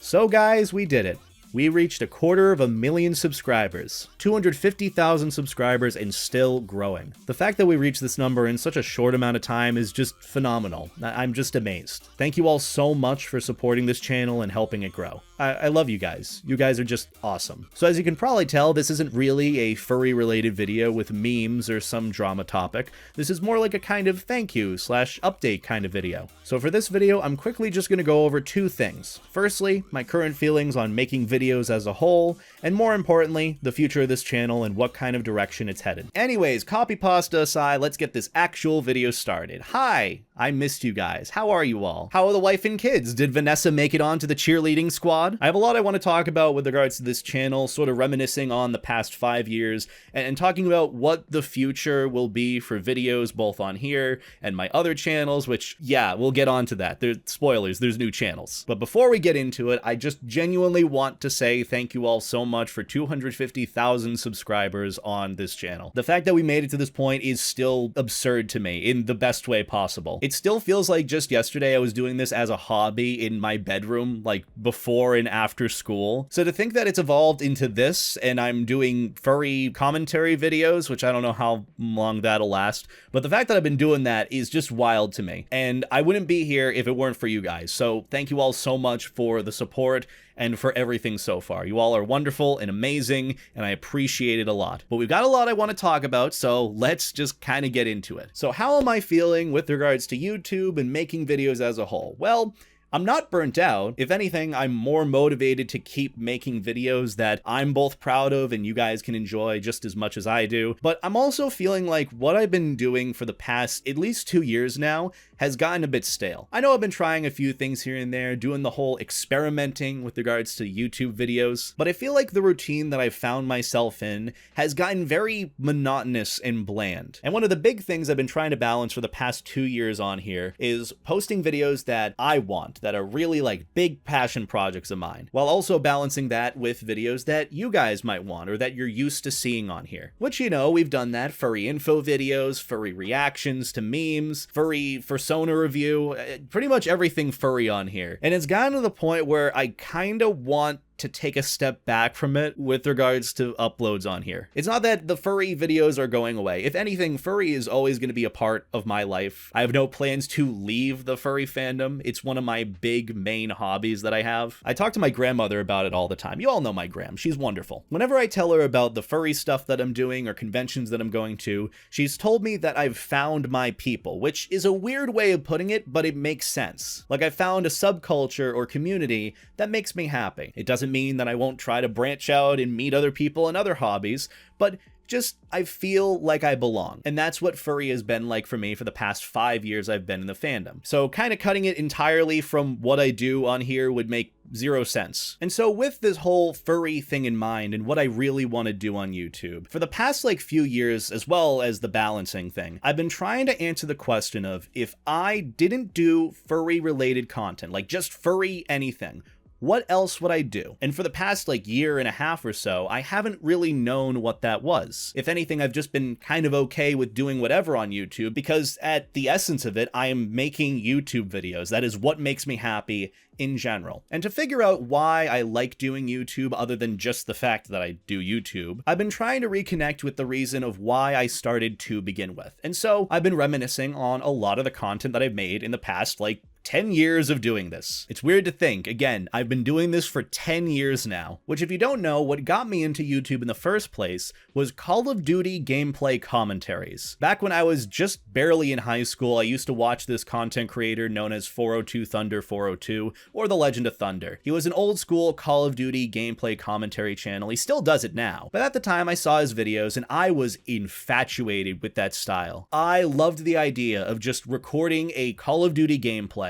So guys, we did it. We reached 250,000 subscribers, 250,000 subscribers and still growing. The fact that we reached this number in such a short amount of time is just phenomenal. I'm just amazed. Thank you all so much for supporting this channel and helping it grow. I love you guys. You guys are just awesome. So as you can probably tell, this isn't really a furry related video with memes or some drama topic. This is more like a kind of thank you / update kind of video. So for this video, I'm quickly just going to go over two things. Firstly, my current feelings on making videos as a whole, and more importantly, the future of this channel and what kind of direction it's headed. Anyways, copy pasta aside, let's get this actual video started. Hi! I missed you guys. How are you all? How are the wife and kids? Did Vanessa make it onto the cheerleading squad? I have a lot I want to talk about with regards to this channel, sort of reminiscing on the past 5 years and talking about what the future will be for videos both on here and my other channels, which, yeah, we'll get onto that. There's spoilers, there's new channels. But before we get into it, I just genuinely want to say thank you all so much for 250,000 subscribers on this channel. The fact that we made it to this point is still absurd to me in the best way possible. It still feels like just yesterday I was doing this as a hobby in my bedroom, like before and after school. So to think that it's evolved into this and I'm doing furry commentary videos, which I don't know how long that'll last, but the fact that I've been doing that is just wild to me. And I wouldn't be here if it weren't for you guys. So thank you all so much for the support and for everything so far. You all are wonderful and amazing, and I appreciate it a lot. But we've got a lot I want to talk about, so let's just kind of get into it. So how am I feeling with regards to YouTube and making videos as a whole? Well, I'm not burnt out. If anything, I'm more motivated to keep making videos that I'm both proud of and you guys can enjoy just as much as I do. But I'm also feeling like what I've been doing for the past at least 2 years now has gotten a bit stale. I know I've been trying a few things here and there, doing the whole experimenting with regards to YouTube videos, but I feel like the routine that I've found myself in has gotten very monotonous and bland. And one of the big things I've been trying to balance for the past 2 years on here is posting videos that I want, that are really like big passion projects of mine, while also balancing that with videos that you guys might want or that you're used to seeing on here. Which, you know, we've done that. Furry info videos, furry reactions to memes, furry FURSONA review, pretty much everything furry on here. And it's gotten to the point where I kind of want to take a step back from it with regards to uploads on here. It's not that the furry videos are going away. If anything, furry is always going to be a part of my life. I have no plans to leave the furry fandom. It's one of my big main hobbies that I have. I talk to my grandmother about it all the time. You all know my gram. She's wonderful. Whenever I tell her about the furry stuff that I'm doing or conventions that I'm going to, she's told me that I've found my people, which is a weird way of putting it, but it makes sense. Like I found a subculture or community that makes me happy. It doesn't mean that I won't try to branch out and meet other people and other hobbies, but just I feel like I belong. And that's what furry has been like for me for the past 5 years I've been in the fandom. So kind of cutting it entirely from what I do on here would make zero sense. And so with this whole furry thing in mind and what I really want to do on YouTube, for the past like few years, as well as the balancing thing, I've been trying to answer the question of if I didn't do furry related content, like just furry anything, what else would I do? And for the past like year and a half or so, I haven't really known what that was. If anything, I've just been kind of okay with doing whatever on YouTube because at the essence of it, I am making YouTube videos. That is what makes me happy in general. And to figure out why I like doing YouTube other than just the fact that I do YouTube, I've been trying to reconnect with the reason of why I started to begin with. And so I've been reminiscing on a lot of the content that I've made in the past like 10 years of doing this. It's weird to think, again, I've been doing this for 10 years now, which if you don't know, what got me into YouTube in the first place was Call of Duty gameplay commentaries. Back when I was just barely in high school, I used to watch this content creator known as 402 Thunder 402, or The Legend of Thunder. He was an old school Call of Duty gameplay commentary channel. He still does it now, but at the time I saw his videos and I was infatuated with that style. I loved the idea of just recording a Call of Duty gameplay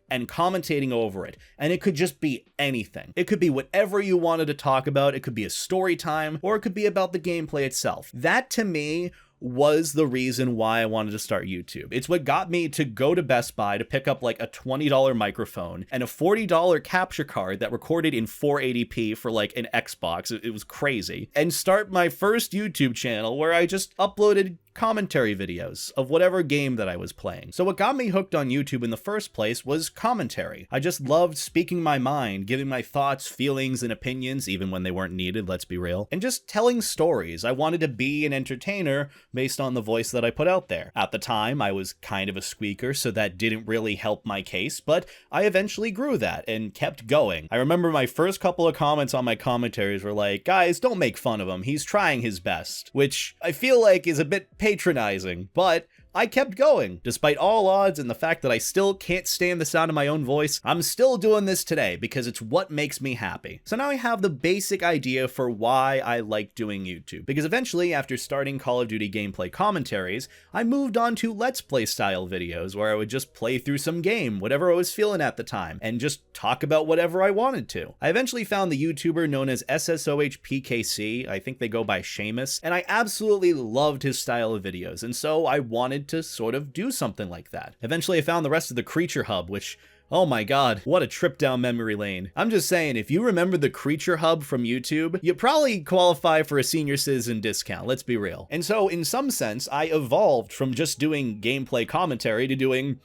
and commentating over it, and it could just be anything. It could be whatever you wanted to talk about. It could be a story time, or it could be about the gameplay itself. That to me was the reason why I wanted to start YouTube. It's what got me to go to Best Buy to pick up like a $20 microphone and a $40 capture card that recorded in 480p for like an Xbox. It was crazy. And start my first YouTube channel where I just uploaded commentary videos of whatever game that I was playing. So what got me hooked on YouTube in the first place was commentary. I just loved speaking my mind, giving my thoughts, feelings, and opinions, even when they weren't needed, let's be real, and just telling stories. I wanted to be an entertainer based on the voice that I put out there. At the time, I was kind of a squeaker, so that didn't really help my case, but I eventually grew that and kept going. I remember my first couple of comments on my commentaries were like, guys, don't make fun of him, he's trying his best, which I feel like is a bit patronizing, but I kept going. Despite all odds and the fact that I still can't stand the sound of my own voice, I'm still doing this today because it's what makes me happy. So now I have the basic idea for why I like doing YouTube. Because eventually, after starting Call of Duty gameplay commentaries, I moved on to Let's Play style videos where I would just play through some game, whatever I was feeling at the time, and just talk about whatever I wanted to. I eventually found the YouTuber known as SSOHPKC, I think they go by Seamus, and I absolutely loved his style of videos, and so I wanted to sort of do something like that. Eventually I found the rest of the Creature Hub, which, oh my god, what a trip down memory lane. I'm just saying, if you remember the Creature Hub from YouTube, you probably qualify for a senior citizen discount, let's be real. And so in some sense, I evolved from just doing gameplay commentary to doing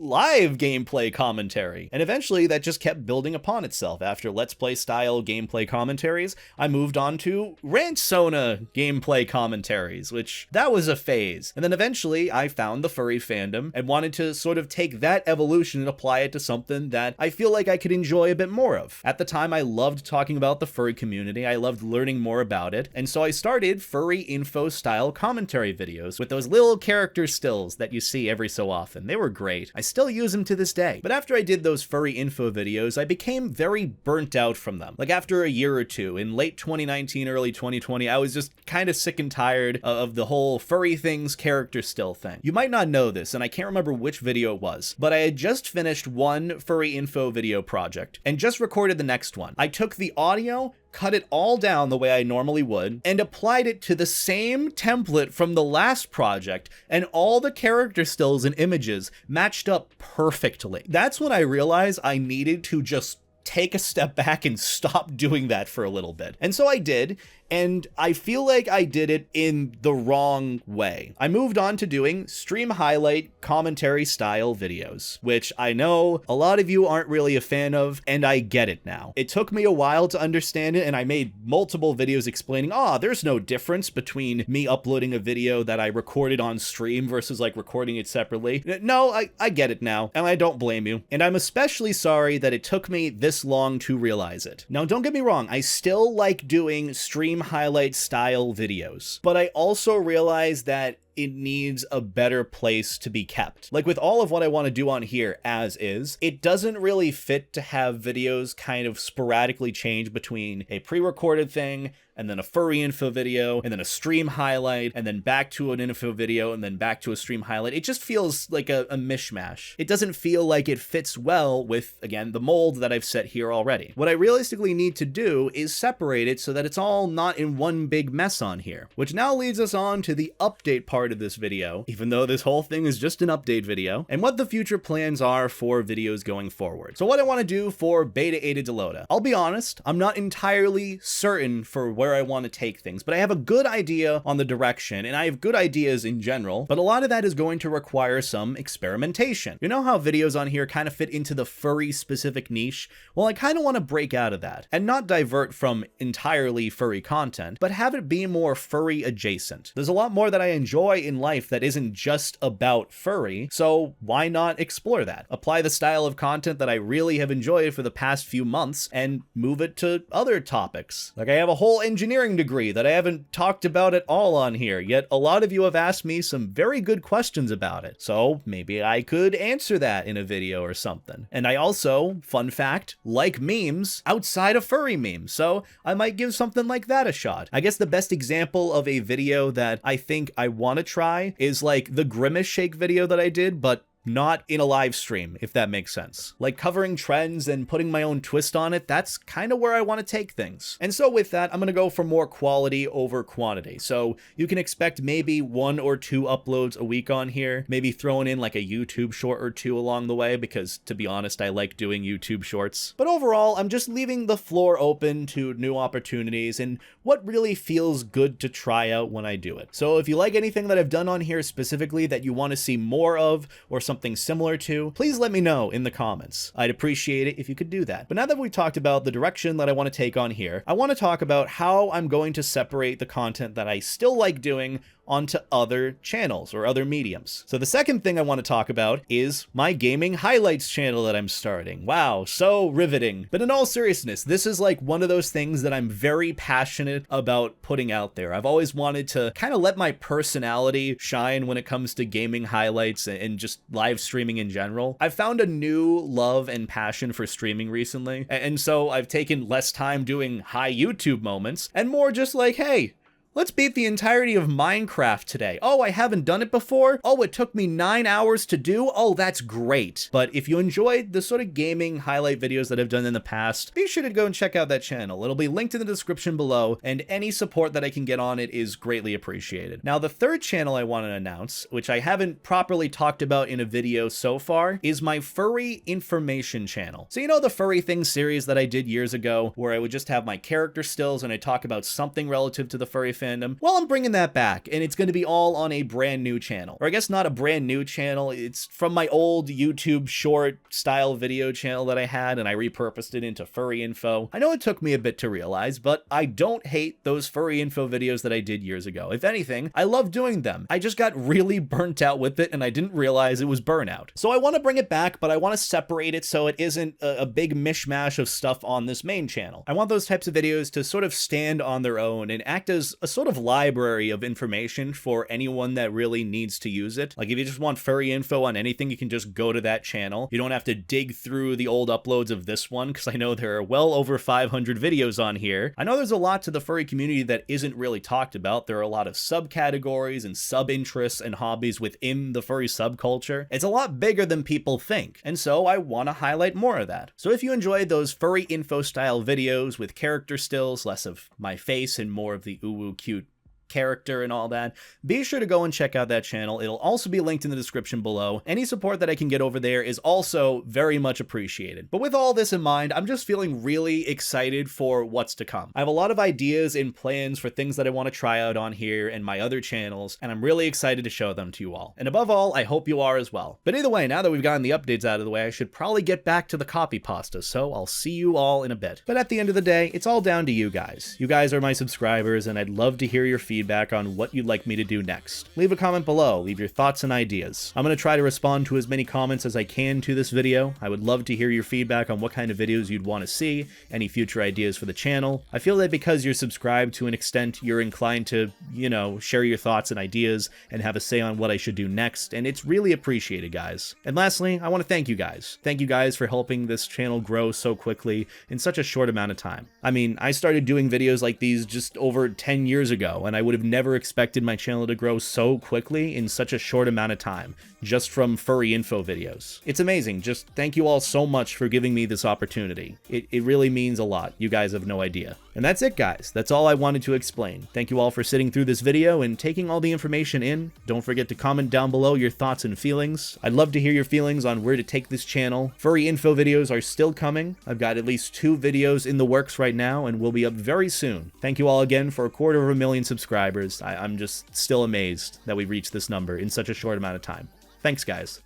live gameplay commentary. And eventually that just kept building upon itself. After Let's Play style gameplay commentaries, I moved on to FURSONA gameplay commentaries, which that was a phase. And then eventually I found the furry fandom and wanted to sort of take that evolution and apply it to something that I feel like I could enjoy a bit more of. At the time, I loved talking about the furry community. I loved learning more about it. And so I started furry info style commentary videos with those little character stills that you see every so often. They were great. I still use them to this day. But after I did those furry info videos, I became very burnt out from them. Like after a year or two, in late 2019, early 2020, I was just kind of sick and tired of the whole furry things character still thing. You might not know this, and I can't remember which video it was, but I had just finished one furry info video project and just recorded the next one. I took the audio, cut it all down the way I normally would, and applied it to the same template from the last project, and all the character stills and images matched up perfectly. That's when I realized I needed to just take a step back and stop doing that for a little bit. And so I did, and I feel like I did it in the wrong way. I moved on to doing stream highlight commentary style videos, which I know a lot of you aren't really a fan of, and I get it now. It took me a while to understand it, and I made multiple videos explaining, there's no difference between me uploading a video that I recorded on stream versus like recording it separately. No, I get it now, and I don't blame you. And I'm especially sorry that it took me this long to realize it. Now, don't get me wrong, I still like doing stream highlight style videos, but I also realize that it needs a better place to be kept. Like with all of what I want to do on here as is, it doesn't really fit to have videos kind of sporadically change between a pre-recorded thing and then a furry info video, and then a stream highlight, and then back to an info video, and then back to a stream highlight. It just feels like a mishmash. It doesn't feel like it fits well with, again, the mold that I've set here already. What I realistically need to do is separate it so that it's all not in one big mess on here, which now leads us on to the update part of this video, even though this whole thing is just an update video, and what the future plans are for videos going forward. So what I want to do for BetaEtaDelota. I'll be honest, I'm not entirely certain for where I want to take things, but I have a good idea on the direction, and I have good ideas in general, but a lot of that is going to require some experimentation. You know how videos on here kind of fit into the furry specific niche? Well, I kind of want to break out of that, and not divert from entirely furry content, but have it be more furry adjacent. There's a lot more that I enjoy in life that isn't just about furry, so why not explore that? Apply the style of content that I really have enjoyed for the past few months and move it to other topics. Like I have a whole engineering degree that I haven't talked about at all on here, yet a lot of you have asked me some very good questions about it, so maybe I could answer that in a video or something. And I also, fun fact, like memes outside of furry memes, so I might give something like that a shot. I guess the best example of a video that I think I want to try is like the Grimace Shake video that I did, but not in a live stream, if that makes sense. Like covering trends and putting my own twist on it, that's kind of where I want to take things. And so with that, I'm going to go for more quality over quantity. So you can expect maybe 1 or 2 uploads a week on here, maybe throwing in like a YouTube short or 2 along the way, because to be honest, I like doing YouTube shorts. But overall, I'm just leaving the floor open to new opportunities and what really feels good to try out when I do it. So if you like anything that I've done on here specifically that you want to see more of, or something similar to, please let me know in the comments. I'd appreciate it if you could do that. But now that we've talked about the direction that I want to take on here, I want to talk about how I'm going to separate the content that I still like doing onto other channels or other mediums. So the second thing I want to talk about is my gaming highlights channel that I'm starting. Wow, so riveting. But in all seriousness, this is like one of those things that I'm very passionate about putting out there. I've always wanted to kind of let my personality shine when it comes to gaming highlights and just live streaming in general. I've found a new love and passion for streaming recently, and so I've taken less time doing high YouTube moments and more just like, hey, let's beat the entirety of Minecraft today. Oh, I haven't done it before? Oh, it took me 9 hours to do? Oh, that's great. But if you enjoyed the sort of gaming highlight videos that I've done in the past, be sure to go and check out that channel. It'll be linked in the description below, and any support that I can get on it is greatly appreciated. Now, the third channel I want to announce, which I haven't properly talked about in a video so far, is my Furry information channel. So you know the Furry Things series that I did years ago, where I would just have my character stills and I talk about something relative to the furry fandom? Well, I'm bringing that back, and it's going to be all on a brand new channel. Or I guess not a brand new channel, it's from my old YouTube short style video channel that I had, and I repurposed it into Furry Info. I know it took me a bit to realize, but I don't hate those Furry Info videos that I did years ago. If anything, I love doing them. I just got really burnt out with it, and I didn't realize it was burnout. So I want to bring it back, but I want to separate it so it isn't a big mishmash of stuff on this main channel. I want those types of videos to sort of stand on their own and act as a sort of library of information for anyone that really needs to use it. Like if you just want furry info on anything, you can just go to that channel. You don't have to dig through the old uploads of this one, because I know there are well over 500 videos on here. I know there's a lot to the furry community that isn't really talked about. There are a lot of subcategories and sub-interests and hobbies within the furry subculture. It's a lot bigger than people think, and so I want to highlight more of that. So if you enjoyed those furry info style videos with character stills, less of my face and more of the ooh cute character and all that, be sure to go and check out that channel. It'll also be linked in the description below. Any support that I can get over there is also very much appreciated. But with all this in mind, I'm just feeling really excited for what's to come. I have a lot of ideas and plans for things that I want to try out on here and my other channels, and I'm really excited to show them to you all. And above all, I hope you are as well. But either way, now that we've gotten the updates out of the way, I should probably get back to the copy pasta, so I'll see you all in a bit. But at the end of the day, it's all down to you guys. You guys are my subscribers, and I'd love to hear your feedback on what you'd like me to do next. Leave a comment below, leave your thoughts and ideas. I'm going to try to respond to as many comments as I can to this video. I would love to hear your feedback on what kind of videos you'd want to see, any future ideas for the channel. I feel that because you're subscribed to an extent, you're inclined to, you know, share your thoughts and ideas and have a say on what I should do next, and it's really appreciated, guys. And lastly, I want to thank you guys. Thank you guys for helping this channel grow so quickly in such a short amount of time. I mean, I started doing videos like these just over 10 years ago, and I would have never expected my channel to grow so quickly in such a short amount of time, just from furry info videos. It's amazing. Just thank you all so much for giving me this opportunity. It really means a lot. You guys have no idea. And that's it, guys. That's all I wanted to explain. Thank you all for sitting through this video and taking all the information in. Don't forget to comment down below your thoughts and feelings. I'd love to hear your feelings on where to take this channel. Furry info videos are still coming. I've got at least 2 videos in the works right now and will be up very soon. Thank you all again for 250,000 subscribers. I'm just still amazed that we reached this number in such a short amount of time. Thanks, guys.